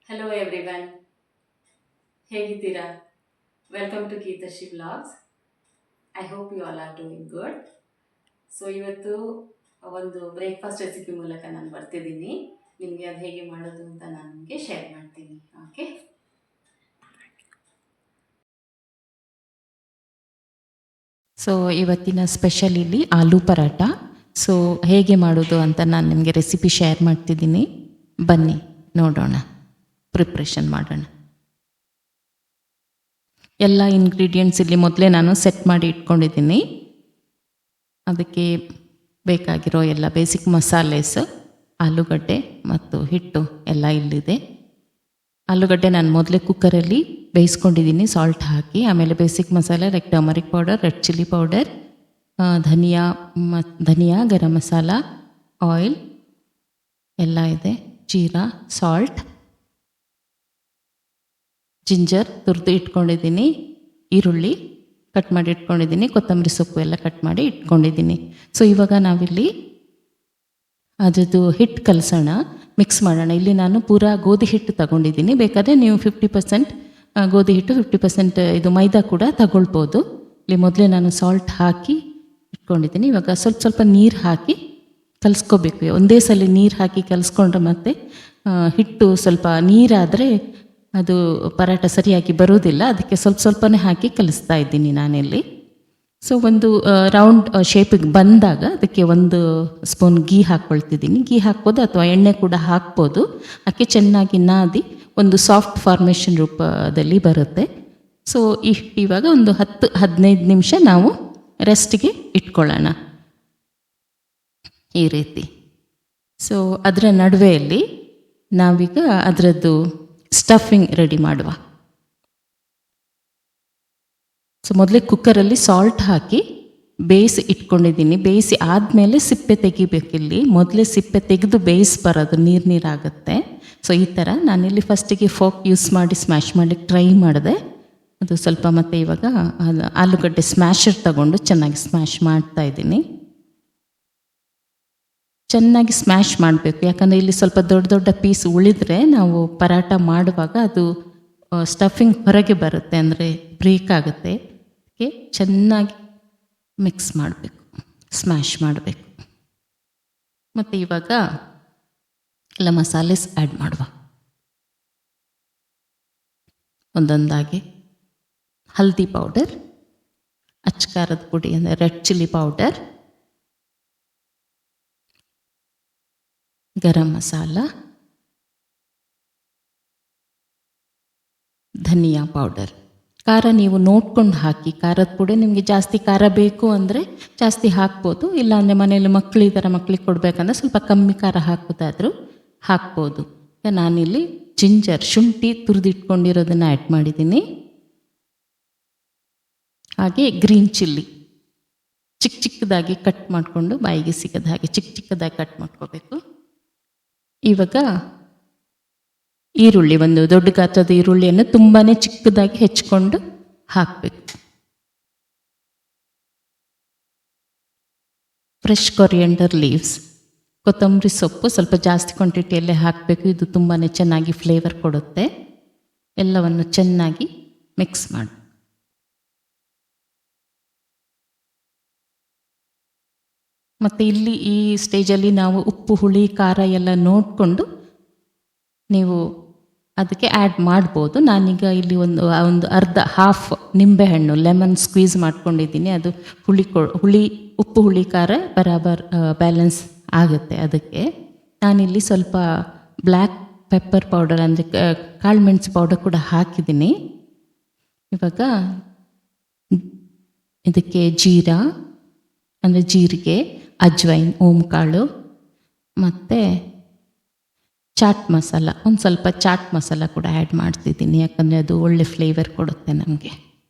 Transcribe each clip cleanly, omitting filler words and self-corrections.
Hello everyone, ಹೇಗಿದ್ದೀರಾ? Welcome to Geethashree vlogs. I hope you all are doing good. So ಇವತ್ತು ಒಂದು breakfast recipe ಮೂಲಕ ನಾನು ಬರ್ತಿದ್ದೀನಿ. ನಿಮಗೆ ಅದು ಹೇಗೆ ಮಾಡೋದು ಅಂತ ನಾನು ನಿಮಗೆ ಶೇರ್ ಮಾಡ್ತೀನಿ. ಓಕೆ, ಸೊ ಇವತ್ತಿನ ಸ್ಪೆಷಲ್ ಇಲ್ಲಿ ಆಲೂ ಪರಾಟ. ಸೊ ಹೇಗೆ ಮಾಡೋದು ಅಂತ ನಾನು ನಿಮಗೆ ರೆಸಿಪಿ ಶೇರ್ ಮಾಡ್ತಿದ್ದೀನಿ. ಬನ್ನಿ ನೋಡೋಣ, ಪ್ರಿಪ್ರೇಷನ್ ಮಾಡೋಣ. ಎಲ್ಲ ಇಂಗ್ರೀಡಿಯೆಂಟ್ಸ್ ಇಲ್ಲಿ ಮೊದಲೇ ನಾನು ಸೆಟ್ ಮಾಡಿ ಇಟ್ಕೊಂಡಿದ್ದೀನಿ. ಅದಕ್ಕೆ ಬೇಕಾಗಿರೋ ಎಲ್ಲ ಬೇಸಿಕ್ ಮಸಾಲೆಸ್, ಆಲೂಗಡ್ಡೆ ಮತ್ತು ಹಿಟ್ಟು ಎಲ್ಲ ಇಲ್ಲಿದೆ. ಆಲೂಗಡ್ಡೆ ನಾನು ಮೊದಲೇ ಕುಕ್ಕರಲ್ಲಿ ಬೇಯಿಸ್ಕೊಂಡಿದ್ದೀನಿ ಸಾಲ್ಟ್ ಹಾಕಿ. ಆಮೇಲೆ ಬೇಸಿಕ್ ಮಸಾಲೆ like turmeric powder, red chilli powder, ಧನಿಯಾ, ಗರಂ ಮಸಾಲ, ಆಯಿಲ್ ಎಲ್ಲ ಇದೆ, ಜೀರಾ, ಸಾಲ್ಟ್, ಜಿಂಜರ್ ತುರಿದು ಇಟ್ಕೊಂಡಿದ್ದೀನಿ, ಈರುಳ್ಳಿ ಕಟ್ ಮಾಡಿ ಇಟ್ಕೊಂಡಿದ್ದೀನಿ, ಕೊತ್ತಂಬರಿ ಸೊಪ್ಪು ಎಲ್ಲ ಕಟ್ ಮಾಡಿ ಇಟ್ಕೊಂಡಿದ್ದೀನಿ. ಸೊ ಇವಾಗ ನಾವಿಲ್ಲಿ ಅದ್ರದ್ದು ಹಿಟ್ಟು ಕಲಸೋಣ, ಮಿಕ್ಸ್ ಮಾಡೋಣ. ಇಲ್ಲಿ ನಾನು ಪೂರಾ ಗೋಧಿ ಹಿಟ್ಟು ತಗೊಂಡಿದ್ದೀನಿ. ಬೇಕಾದರೆ ನೀವು 50% ಗೋಧಿ ಹಿಟ್ಟು, 50% ಇದು ಮೈದಾ ಕೂಡ ತಗೊಳ್ಬೋದು. ಇಲ್ಲಿ ಮೊದಲೇ ನಾನು ಸಾಲ್ಟ್ ಹಾಕಿ ಇಟ್ಕೊಂಡಿದ್ದೀನಿ. ಇವಾಗ ಸ್ವಲ್ಪ ಸ್ವಲ್ಪ ನೀರು ಹಾಕಿ ಕಲಿಸ್ಕೋಬೇಕು. ಒಂದೇ ಸಲ ನೀರು ಹಾಕಿ ಕಲಿಸ್ಕೊಂಡ್ರೆ ಮತ್ತೆ ಹಿಟ್ಟು ಸ್ವಲ್ಪ ನೀರಾದರೆ ಅದು ಪರಾಟ ಸರಿಯಾಗಿ ಬರೋದಿಲ್ಲ. ಅದಕ್ಕೆ ಸ್ವಲ್ಪ ಸ್ವಲ್ಪನೇ ಹಾಕಿ ಕಲಿಸ್ತಾ ಇದ್ದೀನಿ ನಾನಿಲ್ಲಿ. ಸೊ ಒಂದು ರೌಂಡ್ ಶೇಪಿಗೆ ಬಂದಾಗ ಅದಕ್ಕೆ 1 ಸ್ಪೂನ್ ಗೀ ಹಾಕ್ಕೊಳ್ತಿದ್ದೀನಿ. ಗೀ ಹಾಕ್ಬೋದು ಅಥವಾ ಎಣ್ಣೆ ಕೂಡ ಹಾಕ್ಬೋದು. ಅದಕ್ಕೆ ಚೆನ್ನಾಗಿ ನಾದಿ ಒಂದು ಸಾಫ್ಟ್ ಫಾರ್ಮೇಷನ್ ರೂಪದಲ್ಲಿ ಬರುತ್ತೆ. ಸೊ ಇವಾಗ ಒಂದು 10-15 ನಿಮಿಷ ನಾವು ರೆಸ್ಟ್ಗೆ ಇಟ್ಕೊಳ್ಳೋಣ ಈ ರೀತಿ. ಸೊ ಅದರ ನಡುವೆಯಲ್ಲಿ ನಾವೀಗ ಅದರದ್ದು ಸ್ಟಫಿಂಗ್ ರೆಡಿ ಮಾಡುವ. ಸೊ ಮೊದಲೇ ಕುಕ್ಕರಲ್ಲಿ ಸಾಲ್ಟ್ ಹಾಕಿ ಬೇಯಿಸಿ ಇಟ್ಕೊಂಡಿದ್ದೀನಿ. ಬೇಯಿಸಿ ಆದಮೇಲೆ ಸಿಪ್ಪೆ ತೆಗಿಬೇಕಿಲ್ಲಿ. ಮೊದಲೇ ಸಿಪ್ಪೆ ತೆಗೆದು ಬೇಯಿಸ್ಬಾರದು, ನೀರಾಗುತ್ತೆ. ಸೊ ಈ ಥರ ನಾನಿಲ್ಲಿ ಫಸ್ಟಿಗೆ ಫೋಕ್ ಯೂಸ್ ಮಾಡಿ ಸ್ಮ್ಯಾಶ್ ಮಾಡಲಿಕ್ಕೆ ಟ್ರೈ ಮಾಡಿದೆ. ಅದು ಸ್ವಲ್ಪ ಮತ್ತು ಇವಾಗ ಆಲೂಗಡ್ಡೆ ಸ್ಮ್ಯಾಶರ್ ತಗೊಂಡು ಚೆನ್ನಾಗಿ ಸ್ಮ್ಯಾಶ್ ಮಾಡ್ತಾ ಇದ್ದೀನಿ. ಚೆನ್ನಾಗಿ ಸ್ಮ್ಯಾಶ್ ಮಾಡಬೇಕು, ಯಾಕಂದರೆ ಇಲ್ಲಿ ಸ್ವಲ್ಪ ದೊಡ್ಡ ದೊಡ್ಡ ಪೀಸ್ ಉಳಿದ್ರೆ ನಾವು ಪರಾಟ ಮಾಡುವಾಗ ಅದು ಸ್ಟಫಿಂಗ್ ಹೊರಗೆ ಬರುತ್ತೆ, ಅಂದರೆ ಬ್ರೇಕ್ ಆಗುತ್ತೆ. ಅದಕ್ಕೆ ಚೆನ್ನಾಗಿ ಮಿಕ್ಸ್ ಮಾಡಬೇಕು, ಸ್ಮ್ಯಾಶ್ ಮಾಡಬೇಕು. ಮತ್ತು ಇವಾಗ ಎಲ್ಲ ಮಸಾಲೆಸ್ ಆ್ಯಡ್ ಮಾಡುವ ಒಂದೊಂದಾಗಿ. ಹಲ್ದಿ ಪೌಡರ್, ಅಚ್ಕಾರದ ಪುಡಿ ಅಂದರೆ red chilli powder, garam masala, ಧನಿಯಾ ಪೌಡರ್. ಖಾರ ನೀವು ನೋಡ್ಕೊಂಡು ಹಾಕಿ. ಖಾರದ ಪುಡಿ ನಿಮಗೆ ಜಾಸ್ತಿ ಖಾರ ಬೇಕು ಅಂದರೆ ಜಾಸ್ತಿ ಹಾಕ್ಬೋದು. ಇಲ್ಲಾಂದರೆ ಮನೇಲಿ ಮಕ್ಕಳಿಗೆ ಕೊಡಬೇಕಂದ್ರೆ ಸ್ವಲ್ಪ ಕಮ್ಮಿ ಖಾರ ಹಾಕೋದಾದರೂ ಹಾಕ್ಬೋದು. ನಾನಿಲ್ಲಿ ಜಿಂಜರ್, ಶುಂಠಿ ತುರಿದಿಟ್ಕೊಂಡಿರೋದನ್ನು ಆ್ಯಡ್ ಮಾಡಿದ್ದೀನಿ. ಹಾಗೆ ಗ್ರೀನ್ ಚಿಲ್ಲಿ ಚಿಕ್ಕದಾಗಿ ಕಟ್ ಮಾಡಿಕೊಂಡು ಬಾಯಿಗೆ ಸಿಗದ ಹಾಗೆ ಚಿಕ್ಕದಾಗಿ ಕಟ್ ಮಾಡ್ಕೋಬೇಕು. ಇವಾಗ ಈರುಳ್ಳಿ, ಒಂದು ದೊಡ್ಡ ಗಾತ್ರದ ಈರುಳ್ಳಿಯನ್ನು ತುಂಬಾ ಚಿಕ್ಕದಾಗಿ ಹೆಚ್ಚಿಕೊಂಡು ಹಾಕಬೇಕು. ಫ್ರೆಶ್ ಕೊರಿಯಂಡರ್ ಲೀವ್ಸ್, ಕೊತ್ತಂಬರಿ ಸೊಪ್ಪು ಸ್ವಲ್ಪ ಜಾಸ್ತಿ ಕ್ವಾಂಟಿಟಿಯಲ್ಲೇ ಹಾಕಬೇಕು. ಇದು ತುಂಬಾ ಚೆನ್ನಾಗಿ ಫ್ಲೇವರ್ ಕೊಡುತ್ತೆ. ಎಲ್ಲವನ್ನು ಚೆನ್ನಾಗಿ ಮಿಕ್ಸ್ ಮಾಡಿ. ಮತ್ತು ಇಲ್ಲಿ ಈ ಸ್ಟೇಜಲ್ಲಿ ನಾವು ಉಪ್ಪು, ಹುಳಿ, ಖಾರ ಎಲ್ಲ ನೋಡಿಕೊಂಡು ನೀವು ಅದಕ್ಕೆ ಆ್ಯಡ್ ಮಾಡ್ಬೋದು. ನಾನೀಗ ಇಲ್ಲಿ ಒಂದು ಅರ್ಧ ಹಾಫ್ ನಿಂಬೆಹಣ್ಣು, ಲೆಮನ್ ಸ್ಕ್ವೀಸ್ ಮಾಡ್ಕೊಂಡಿದ್ದೀನಿ. ಅದು ಉಪ್ಪು, ಹುಳಿ, ಖಾರ ಬರಾಬರ್ ಬ್ಯಾಲೆನ್ಸ್ ಆಗುತ್ತೆ. ಅದಕ್ಕೆ ನಾನಿಲ್ಲಿ ಸ್ವಲ್ಪ ಬ್ಲ್ಯಾಕ್ ಪೆಪ್ಪರ್ ಪೌಡರ್ ಅಂದರೆ ಕಾಳು ಮೆಣಸು ಪೌಡರ್ ಕೂಡ ಹಾಕಿದ್ದೀನಿ. ಇವಾಗ ಇದಕ್ಕೆ ಜೀರಾ ಅಂದರೆ ಜೀರಿಗೆ, ಅಜ್ವೈನ್, ಓಂಕಾಳು ಮತ್ತು ಚಾಟ್ ಮಸಾಲ, ಒಂದು ಸ್ವಲ್ಪ ಚಾಟ್ ಮಸಾಲ ಕೂಡ ಆ್ಯಡ್ ಮಾಡ್ತಿದ್ದೀನಿ, ಯಾಕಂದರೆ ಅದು ಒಳ್ಳೆ ಫ್ಲೇವರ್ ಕೊಡುತ್ತೆ ನಮಗೆ.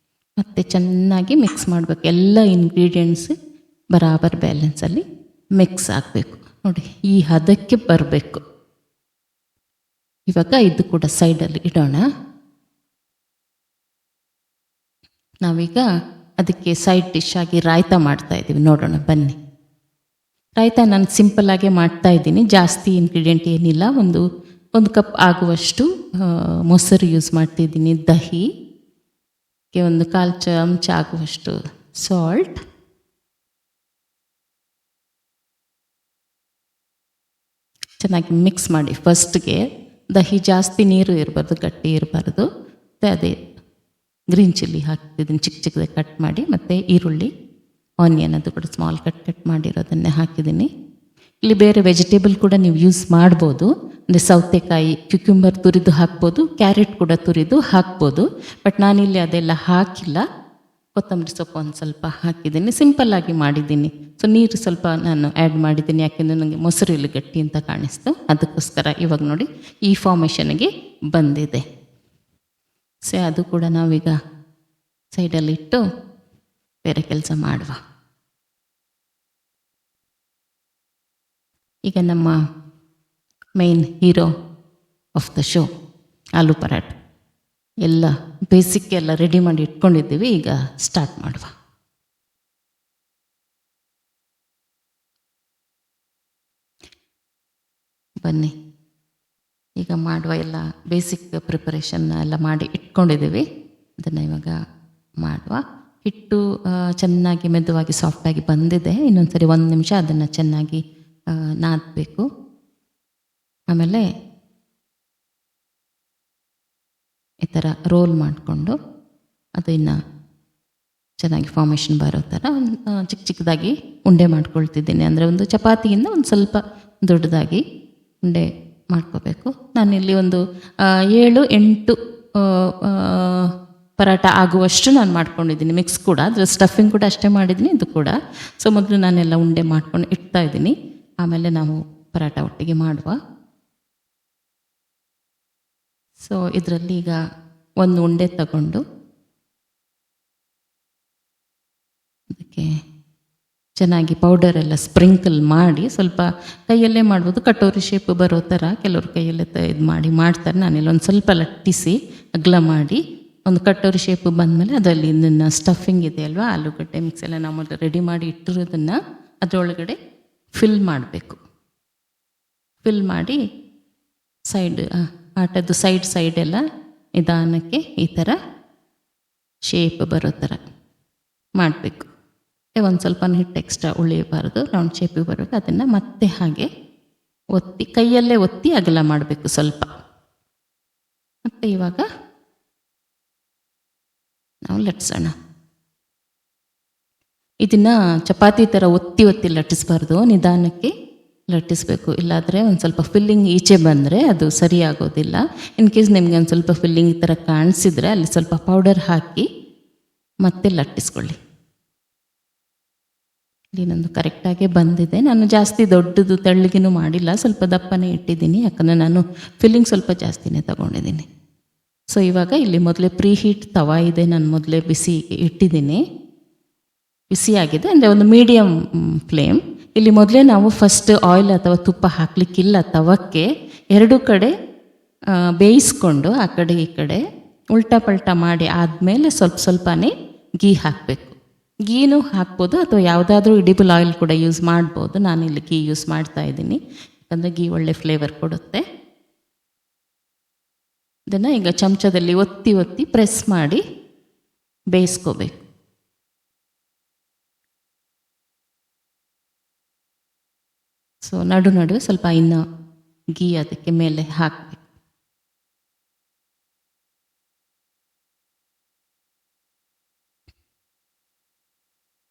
ಮತ್ತು ಚೆನ್ನಾಗಿ ಮಿಕ್ಸ್ ಮಾಡಬೇಕು. ಎಲ್ಲ ಇಂಗ್ರೀಡಿಯೆಂಟ್ಸ್ ಬರಾಬರ್ ಬ್ಯಾಲೆನ್ಸಲ್ಲಿ ಮಿಕ್ಸ್ ಆಗಬೇಕು. ನೋಡಿ, ಈ ಹದಕ್ಕೆ ಬರಬೇಕು. ಇವಾಗ ಇದು ಕೂಡ ಸೈಡಲ್ಲಿ ಇಡೋಣ. ನಾವೀಗ ಅದಕ್ಕೆ ಸೈಡ್ ಡಿಶ್ ಆಗಿ ರಾಯ್ತ ಮಾಡ್ತಾಯಿದ್ದೀವಿ. ನೋಡೋಣ ಬನ್ನಿ. ರಾಯ್ತ ನಾನು ಸಿಂಪಲ್ಲಾಗೆ ಮಾಡ್ತಾಯಿದ್ದೀನಿ, ಜಾಸ್ತಿ ಇಂಗ್ರೀಡಿಯೆಂಟ್ ಏನಿಲ್ಲ. ಒಂದು 1 ಕಪ್ ಆಗುವಷ್ಟು ಮೊಸರು ಯೂಸ್ ಮಾಡ್ತಿದ್ದೀನಿ. ದಹಿಗೆ 1/4 ಚಮಚ ಆಗುವಷ್ಟು ಸಾಲ್ಟ್, ಚೆನ್ನಾಗಿ ಮಿಕ್ಸ್ ಮಾಡಿ. ಫಸ್ಟ್ಗೆ ದಹಿ ಜಾಸ್ತಿ ನೀರು ಇರಬಾರ್ದು, ಗಟ್ಟಿ ಇರಬಾರ್ದು. ಮತ್ತು ಅದೇ ಗ್ರೀನ್ ಚಿಲ್ಲಿ ಹಾಕ್ತಿದ್ದೀನಿ ಚಿಕ್ಕ ಚಿಕ್ಕದಾಗಿ ಕಟ್ ಮಾಡಿ, ಮತ್ತು ಈರುಳ್ಳಿ, ಆನಿಯನ್ ಅದು ಕೂಡ ಸ್ಮಾಲ್ ಕಟ್ ಮಾಡಿರೋದನ್ನೇ ಹಾಕಿದ್ದೀನಿ. ಇಲ್ಲಿ ಬೇರೆ ವೆಜಿಟೇಬಲ್ ಕೂಡ ನೀವು ಯೂಸ್ ಮಾಡ್ಬೋದು. ಅಂದರೆ ಸೌತೆಕಾಯಿ, ಕ್ಯುಕ್ಯುಂಬರ್ ತುರಿದು ಹಾಕ್ಬೋದು, ಕ್ಯಾರೆಟ್ ಕೂಡ ತುರಿದು ಹಾಕ್ಬೋದು. ಬಟ್ ನಾನಿಲ್ಲಿ ಅದೆಲ್ಲ ಹಾಕಿಲ್ಲ. ಕೊತ್ತಂಬರಿ ಸೊಪ್ಪು ಒಂದು ಸ್ವಲ್ಪ ಹಾಕಿದ್ದೀನಿ, ಸಿಂಪಲ್ಲಾಗಿ ಮಾಡಿದ್ದೀನಿ. ಸೊ ನೀರು ಸ್ವಲ್ಪ ನಾನು ಆ್ಯಡ್ ಮಾಡಿದ್ದೀನಿ, ಯಾಕೆಂದರೆ ನನಗೆ ಮೊಸರು ಇಲ್ಲಿ ಗಟ್ಟಿ ಅಂತ ಕಾಣಿಸ್ತು. ಅದಕ್ಕೋಸ್ಕರ ಇವಾಗ ನೋಡಿ ಈ ಫಾರ್ಮೇಷನ್ಗೆ ಬಂದಿದೆ. ಸೊ ಅದು ಕೂಡ ನಾವೀಗ ಸೈಡಲ್ಲಿ ಇಟ್ಟು ಬೇರೆ ಕೆಲಸ ಮಾಡುವ. ಈಗ ನಮ್ಮ main hero of the show aloo paratha ಎಲ್ಲ ಬೇಸಿಕ್ ಎಲ್ಲ ರೆಡಿ ಮಾಡಿ ಇಟ್ಕೊಂಡಿದ್ದೀವಿ. ಈಗ ಸ್ಟಾರ್ಟ್ ಮಾಡುವ. ಬನ್ನಿ ಈಗ ಮಾಡುವ. ಎಲ್ಲ ಬೇಸಿಕ್ ಪ್ರಿಪರೇಷನ್ ಎಲ್ಲ ಮಾಡಿ ಇಟ್ಕೊಂಡಿದ್ದೀವಿ. ಅದನ್ನು ಇವಾಗ ಮಾಡುವ. ಹಿಟ್ಟು ಚೆನ್ನಾಗಿ ಮೆದುವಾಗಿ ಸಾಫ್ಟಾಗಿ ಬಂದಿದೆ. ಇನ್ನೊಂದು ಸರಿ 1 ನಿಮಿಷ ಅದನ್ನು ಚೆನ್ನಾಗಿ ನಾದಬೇಕು. ಆಮೇಲೆ ಈ ಥರ ರೋಲ್ ಮಾಡಿಕೊಂಡು ಅದನ್ನು ಚೆನ್ನಾಗಿ ಫಾರ್ಮೇಷನ್ ಬರೋ ಥರ ಚಿಕ್ಕ ಚಿಕ್ಕದಾಗಿ ಉಂಡೆ ಮಾಡ್ಕೊಳ್ತಿದ್ದೀನಿ. ಅಂದರೆ ಒಂದು ಚಪಾತಿಯಿಂದ ಒಂದು ಸ್ವಲ್ಪ ದೊಡ್ಡದಾಗಿ ಉಂಡೆ ಮಾಡ್ಕೋಬೇಕು. ನಾನಿಲ್ಲಿ ಒಂದು 7-8 ಪರಾಟ ಆಗುವಷ್ಟು ನಾನು ಮಾಡ್ಕೊಂಡಿದ್ದೀನಿ. ಮಿಕ್ಸ್ ಕೂಡ, ಅದರ ಸ್ಟಫಿಂಗ್ ಕೂಡ ಅಷ್ಟೇ ಮಾಡಿದ್ದೀನಿ, ಇದು ಕೂಡ. ಸೊ ಮೊದಲು ನಾನೆಲ್ಲ ಉಂಡೆ ಮಾಡ್ಕೊಂಡು ಇಡ್ತಾ ಇದ್ದೀನಿ. ಆಮೇಲೆ ನಾವು ಪರಾಟ ಒಟ್ಟಿಗೆ ಮಾಡುವ. ಸೊ ಇದರಲ್ಲಿ ಈಗ ಒಂದು ಉಂಡೆ ತಗೊಂಡು ಅದಕ್ಕೆ ಚೆನ್ನಾಗಿ ಪೌಡರೆಲ್ಲ ಸ್ಪ್ರಿಂಕಲ್ ಮಾಡಿ, ಸ್ವಲ್ಪ ಕೈಯಲ್ಲೇ ಮಾಡ್ಬೋದು, ಕಟೋರಿ ಶೇಪ್ ಬರೋ ಥರ ಕೆಲವರು ಕೈಯಲ್ಲೇ ಇದು ಮಾಡ್ತಾರೆ. ನಾನಿಲ್ಲಿ ಒಂದು ಸ್ವಲ್ಪ ಲಟ್ಟಿಸಿ ಅಗಲ ಮಾಡಿ ಒಂದು ಕಟೋರಿ ಶೇಪ್ ಬಂದಮೇಲೆ ಅದರಲ್ಲಿ ಇದನ್ನು ಸ್ಟಫಿಂಗ್ ಇದೆ ಅಲ್ವಾ, ಆಲೂಗಡ್ಡೆ ಮಿಕ್ಸ್ ಎಲ್ಲ ನಾವು ರೆಡಿ ಮಾಡಿ ಇಟ್ಟಿರೋದನ್ನು ಅದರೊಳಗಡೆ ಫಿಲ್ ಮಾಡಬೇಕು. ಫಿಲ್ ಮಾಡಿ ಆಟದ್ದು ಸೈಡ್ ಎಲ್ಲ ನಿಧಾನಕ್ಕೆ ಈ ಥರ ಶೇಪ್ ಬರೋ ಥರ ಮಾಡಬೇಕು. ಒಂದು ಸ್ವಲ್ಪ ಹಿಟ್ಟು ಎಕ್ಸ್ಟ್ರಾ ಉಳಿಯಬಾರ್ದು, ರೌಂಡ್ ಶೇಪಿಗೆ ಬರಬೇಕು. ಅದನ್ನು ಮತ್ತೆ ಹಾಗೆ ಒತ್ತಿ, ಕೈಯಲ್ಲೇ ಒತ್ತಿ ಅಗಲ ಮಾಡಬೇಕು ಸ್ವಲ್ಪ. ಮತ್ತು ಇವಾಗ ನಾವು ಲಟ್ಸೋಣ. ಇದನ್ನು ಚಪಾತಿ ಥರ ಒತ್ತಿ ಲಟ್ಟಿಸ್ಬಾರ್ದು, ನಿಧಾನಕ್ಕೆ ಲಟ್ಟಿಸ್ಬೇಕು. ಇಲ್ಲಾದರೆ ಒಂದು ಸ್ವಲ್ಪ ಫಿಲ್ಲಿಂಗ್ ಈಚೆ ಬಂದರೆ ಅದು ಸರಿ ಆಗೋದಿಲ್ಲ. ಇನ್ ಕೇಸ್ ನಿಮಗೆ ಒಂದು ಸ್ವಲ್ಪ ಫಿಲ್ಲಿಂಗ್ ಥರ ಕಾಣಿಸಿದ್ರೆ ಅಲ್ಲಿ ಸ್ವಲ್ಪ ಪೌಡರ್ ಹಾಕಿ ಮತ್ತೆ ಲಟ್ಟಿಸ್ಕೊಳ್ಳಿ. ಇಲ್ಲಿ ನಂದು ಕರೆಕ್ಟಾಗೇ ಬಂದಿದೆ. ನಾನು ಜಾಸ್ತಿ ದೊಡ್ಡದು ತೆಳ್ಳಗಿನೂ ಮಾಡಿಲ್ಲ, ಸ್ವಲ್ಪ ದಪ್ಪನೇ ಇಟ್ಟಿದ್ದೀನಿ, ಯಾಕಂದರೆ ನಾನು ಫಿಲ್ಲಿಂಗ್ ಸ್ವಲ್ಪ ಜಾಸ್ತಿನೇ ತಗೊಂಡಿದ್ದೀನಿ. ಸೊ ಇವಾಗ ಇಲ್ಲಿ ಮೊದಲೇ ಪ್ರೀ ಹೀಟ್ ತವಾ ಇದೆ, ನಾನು ಮೊದಲೇ ಬಿಸಿ ಇಟ್ಟಿದ್ದೀನಿ, ಬಿಸಿಯಾಗಿದೆ. ಅಂದರೆ ಒಂದು ಮೀಡಿಯಮ್ ಫ್ಲೇಮ್. ಇಲ್ಲಿ ಮೊದಲೇ ನಾವು ಫಸ್ಟ್ ಆಯಿಲ್ ಅಥವಾ ತುಪ್ಪ ಹಾಕಲಿಕ್ಕಿಲ್ಲ. ತವಕ್ಕೆ 2 ಕಡೆ ಬೇಯಿಸ್ಕೊಂಡು ಆ ಕಡೆ ಈ ಕಡೆ ಉಲ್ಟಾ ಪಲ್ಟಾ ಮಾಡಿ ಆದಮೇಲೆ ಸ್ವಲ್ಪನೇ ಗೀ ಹಾಕಬೇಕು. ಗೀನೂ ಹಾಕ್ಬೋದು ಅಥವಾ ಯಾವುದಾದ್ರೂ ಎಡಿಬಲ್ ಆಯಿಲ್ ಕೂಡ ಯೂಸ್ ಮಾಡ್ಬೋದು. ನಾನಿಲ್ಲಿ ಗೀ ಯೂಸ್ ಮಾಡ್ತಾ ಇದ್ದೀನಿ, ಯಾಕಂದರೆ ಗೀ ಒಳ್ಳೆ ಫ್ಲೇವರ್ ಕೊಡುತ್ತೆ. ಇದನ್ನು ಈಗ ಚಮಚದಲ್ಲಿ ಒತ್ತಿ ಪ್ರೆಸ್ ಮಾಡಿ ಬೇಯಿಸ್ಕೋಬೇಕು. ಸೊ ನಡುವೆ ಸ್ವಲ್ಪ ಇನ್ನು ಗೀ ಅದಕ್ಕೆ ಮೇಲೆ ಹಾಕಬೇಕು.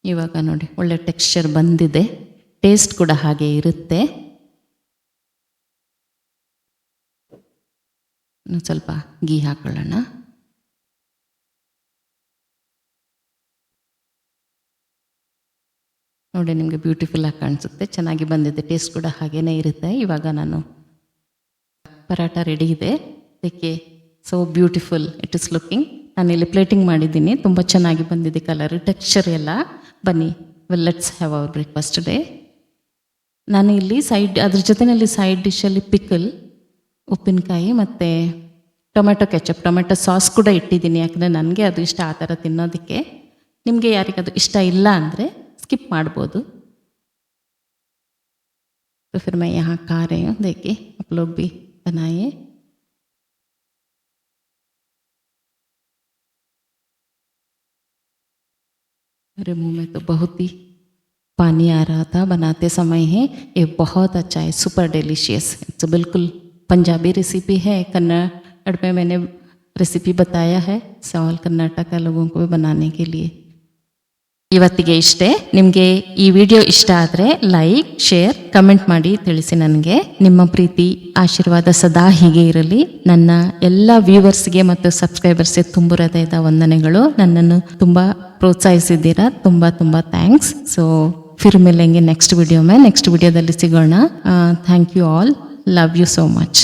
ಇವಾಗ ನೋಡಿ ಒಳ್ಳೆ ಟೆಕ್ಸ್ಚರ್ ಬಂದಿದೆ, ಟೇಸ್ಟ್ ಕೂಡ ಹಾಗೆ ಇರುತ್ತೆ. ಸ್ವಲ್ಪ ಗೀ ಹಾಕೊಳ್ಳೋಣ. ನೋಡಿ ನಿಮಗೆ ಬ್ಯೂಟಿಫುಲ್ಲಾಗಿ ಕಾಣಿಸುತ್ತೆ, ಚೆನ್ನಾಗಿ ಬಂದಿದೆ, ಟೇಸ್ಟ್ ಕೂಡ ಹಾಗೇ ಇರುತ್ತೆ. ಇವಾಗ ನಾನು ಪರಾಟ ರೆಡಿ ಇದೆ, ಅದಕ್ಕೆ so beautiful it is looking. ನಾನಿಲ್ಲಿ ಪ್ಲೇಟಿಂಗ್ ಮಾಡಿದ್ದೀನಿ, ತುಂಬ ಚೆನ್ನಾಗಿ ಬಂದಿದೆ ಕಲರ್, ಟೆಕ್ಸ್ಚರ್ ಎಲ್ಲ. ಬನ್ನಿ let's have our breakfast day. ನಾನು ಇಲ್ಲಿ ಅದ್ರ ಜೊತೆಯಲ್ಲಿ ಸೈಡ್ ಡಿಶಲ್ಲಿ ಪಿಕಲ್, ಉಪ್ಪಿನಕಾಯಿ ಮತ್ತು ಟೊಮೆಟೊ ಕೆಚಪ್, ಟೊಮೆಟೊ ಸಾಸ್ ಕೂಡ ಇಟ್ಟಿದ್ದೀನಿ, ಯಾಕಂದರೆ ನನಗೆ ಅದು ಇಷ್ಟ ಆ ಥರ ತಿನ್ನೋದಕ್ಕೆ. ನಿಮಗೆ ಯಾರಿಗದು ಇಷ್ಟ ಇಲ್ಲ ಅಂದರೆ स्किप ಮಾಡ್ಬೋದು. तो फिर मैं यहाँ खा रही हूँ, देखिए आप लोग भी बनाइए। मेरे मुंह में तो बहुत ही पानी आ रहा था बनाते समय ही। ये बहुत अच्छा है, सुपर डिलीशियस। तो बिल्कुल पंजाबी रेसिपी है, कन्नड़ में मैंने रेसिपी बताया है, सवाल कर्नाटक लोगों को भी बनाने के लिए। ಇವತ್ತಿಗೆ ಇಷ್ಟೇ. ನಿಮಗೆ ಈ ವಿಡಿಯೋ ಇಷ್ಟ ಆದರೆ ಲೈಕ್, ಶೇರ್, ಕಮೆಂಟ್ ಮಾಡಿ ತಿಳಿಸಿ ನನಗೆ. ನಿಮ್ಮ ಪ್ರೀತಿ ಆಶೀರ್ವಾದ ಸದಾ ಹೀಗೆ ಇರಲಿ. ನನ್ನ ಎಲ್ಲ ವ್ಯೂವರ್ಸ್ಗೆ ಮತ್ತು ಸಬ್ಸ್ಕ್ರೈಬರ್ಸ್ಗೆ ತುಂಬ ಹೃದಯದ ವಂದನೆಗಳು. ನನ್ನನ್ನು ತುಂಬ ಪ್ರೋತ್ಸಾಹಿಸಿದ್ದೀರಾ, ತುಂಬ ತುಂಬ ಥ್ಯಾಂಕ್ಸ್. ಸೊ ಫಿರ್ ಮಿಲೆಂಗೆ ನೆಕ್ಸ್ಟ್ ವಿಡಿಯೋದಲ್ಲಿ ಸಿಗೋಣ. Thank you all, love you so much.